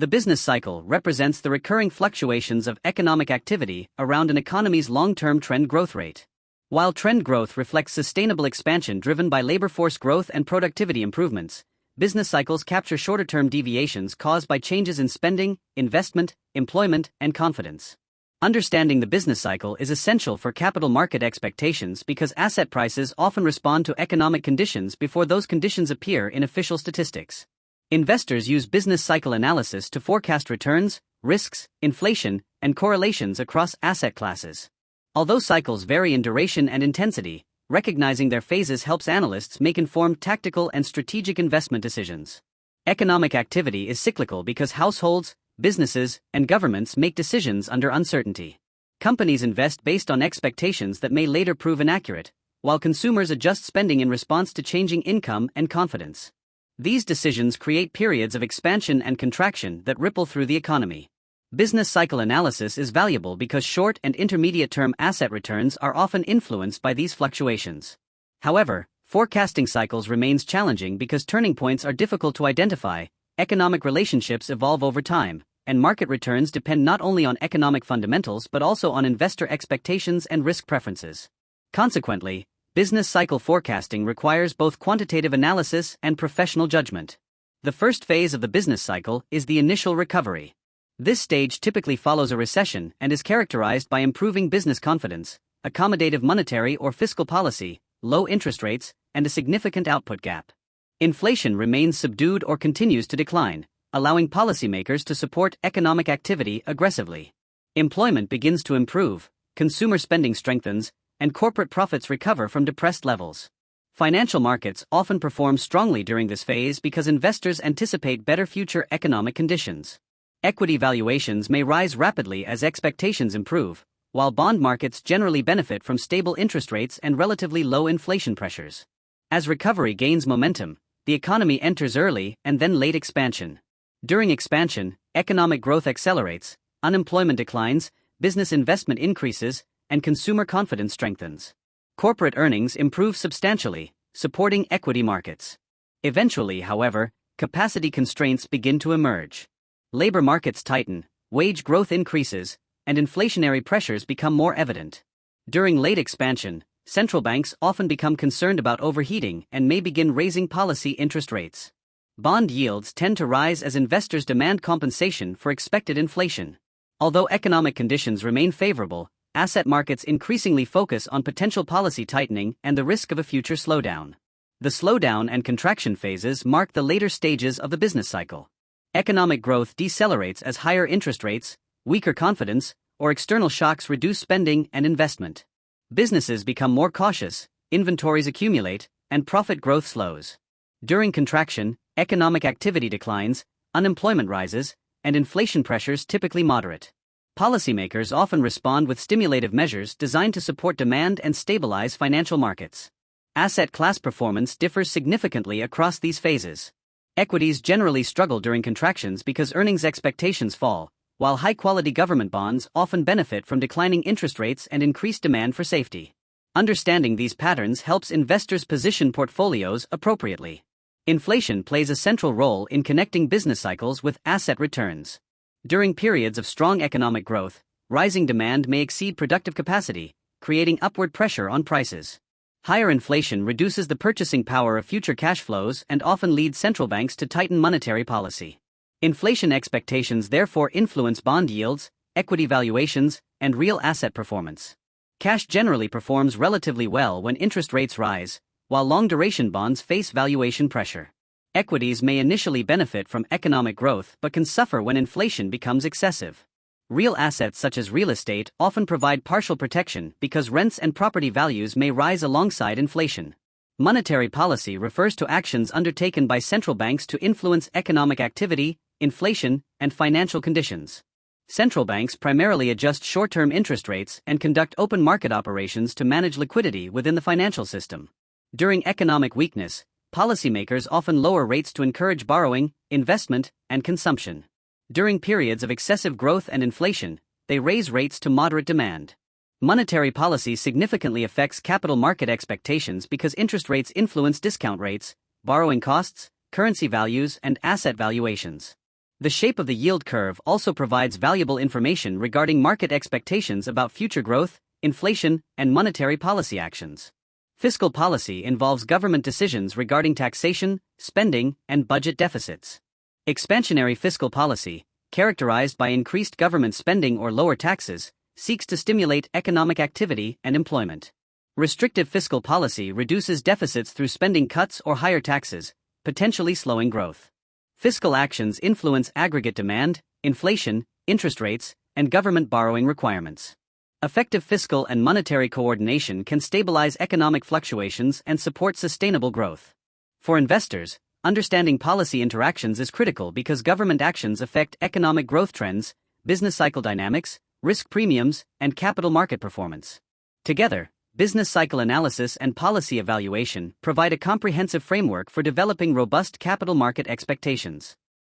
The business cycle represents the recurring fluctuations of economic activity around an economy's long-term trend growth rate. While trend growth reflects sustainable expansion driven by labor force growth and productivity improvements, business cycles capture shorter-term deviations caused by changes in spending, investment, employment, and confidence. Understanding the business cycle is essential for capital market expectations because asset prices often respond to economic conditions before those conditions appear in official statistics. Investors use business cycle analysis to forecast returns, risks, inflation, and correlations across asset classes. Although cycles vary in duration and intensity, recognizing their phases helps analysts make informed tactical and strategic investment decisions. Economic activity is cyclical because households, businesses, and governments make decisions under uncertainty. Companies invest based on expectations that may later prove inaccurate, while consumers adjust spending in response to changing income and confidence. These decisions create periods of expansion and contraction that ripple through the economy. Business cycle analysis is valuable because short and intermediate-term asset returns are often influenced by these fluctuations. However, forecasting cycles remains challenging because turning points are difficult to identify, economic relationships evolve over time, and market returns depend not only on economic fundamentals but also on investor expectations and risk preferences. Consequently, business cycle forecasting requires both quantitative analysis and professional judgment. The first phase of the business cycle is the initial recovery. This stage typically follows a recession and is characterized by improving business confidence, accommodative monetary or fiscal policy, low interest rates, and a significant output gap. Inflation remains subdued or continues to decline, allowing policymakers to support economic activity aggressively. Employment begins to improve, consumer spending strengthens, and corporate profits recover from depressed levels. Financial markets often perform strongly during this phase because investors anticipate better future economic conditions. Equity valuations may rise rapidly as expectations improve, while bond markets generally benefit from stable interest rates and relatively low inflation pressures. As recovery gains momentum, the economy enters early and then late expansion. During expansion, economic growth accelerates, unemployment declines, business investment increases, and consumer confidence strengthens. Corporate earnings improve substantially, supporting equity markets. Eventually, however, capacity constraints begin to emerge. Labor markets tighten, wage growth increases, and inflationary pressures become more evident. During late expansion, central banks often become concerned about overheating and may begin raising policy interest rates. Bond yields tend to rise as investors demand compensation for expected inflation. Although economic conditions remain favorable, asset markets increasingly focus on potential policy tightening and the risk of a future slowdown. The slowdown and contraction phases mark the later stages of the business cycle. Economic growth decelerates as higher interest rates, weaker confidence, or external shocks reduce spending and investment. Businesses become more cautious, inventories accumulate, and profit growth slows. During contraction, economic activity declines, unemployment rises, and inflation pressures typically moderate. Policymakers often respond with stimulative measures designed to support demand and stabilize financial markets. Asset class performance differs significantly across these phases. Equities generally struggle during contractions because earnings expectations fall, while high-quality government bonds often benefit from declining interest rates and increased demand for safety. Understanding these patterns helps investors position portfolios appropriately. Inflation plays a central role in connecting business cycles with asset returns. During periods of strong economic growth, rising demand may exceed productive capacity, creating upward pressure on prices. Higher inflation reduces the purchasing power of future cash flows and often leads central banks to tighten monetary policy. Inflation expectations therefore influence bond yields, equity valuations, and real asset performance. Cash generally performs relatively well when interest rates rise, while long-duration bonds face valuation pressure. Equities may initially benefit from economic growth but can suffer when inflation becomes excessive. Real assets such as real estate often provide partial protection because rents and property values may rise alongside inflation. Monetary policy refers to actions undertaken by central banks to influence economic activity, inflation, and financial conditions. Central banks primarily adjust short-term interest rates and conduct open market operations to manage liquidity within the financial system. During economic weakness, policymakers often lower rates to encourage borrowing, investment, and consumption. During periods of excessive growth and inflation, they raise rates to moderate demand. Monetary policy significantly affects capital market expectations because interest rates influence discount rates, borrowing costs, currency values, and asset valuations. The shape of the yield curve also provides valuable information regarding market expectations about future growth, inflation, and monetary policy actions. Fiscal policy involves government decisions regarding taxation, spending, and budget deficits. Expansionary fiscal policy, characterized by increased government spending or lower taxes, seeks to stimulate economic activity and employment. Restrictive fiscal policy reduces deficits through spending cuts or higher taxes, potentially slowing growth. Fiscal actions influence aggregate demand, inflation, interest rates, and government borrowing requirements. Effective fiscal and monetary coordination can stabilize economic fluctuations and support sustainable growth. For investors, understanding policy interactions is critical because government actions affect economic growth trends, business cycle dynamics, risk premiums, and capital market performance. Together, business cycle analysis and policy evaluation provide a comprehensive framework for developing robust capital market expectations.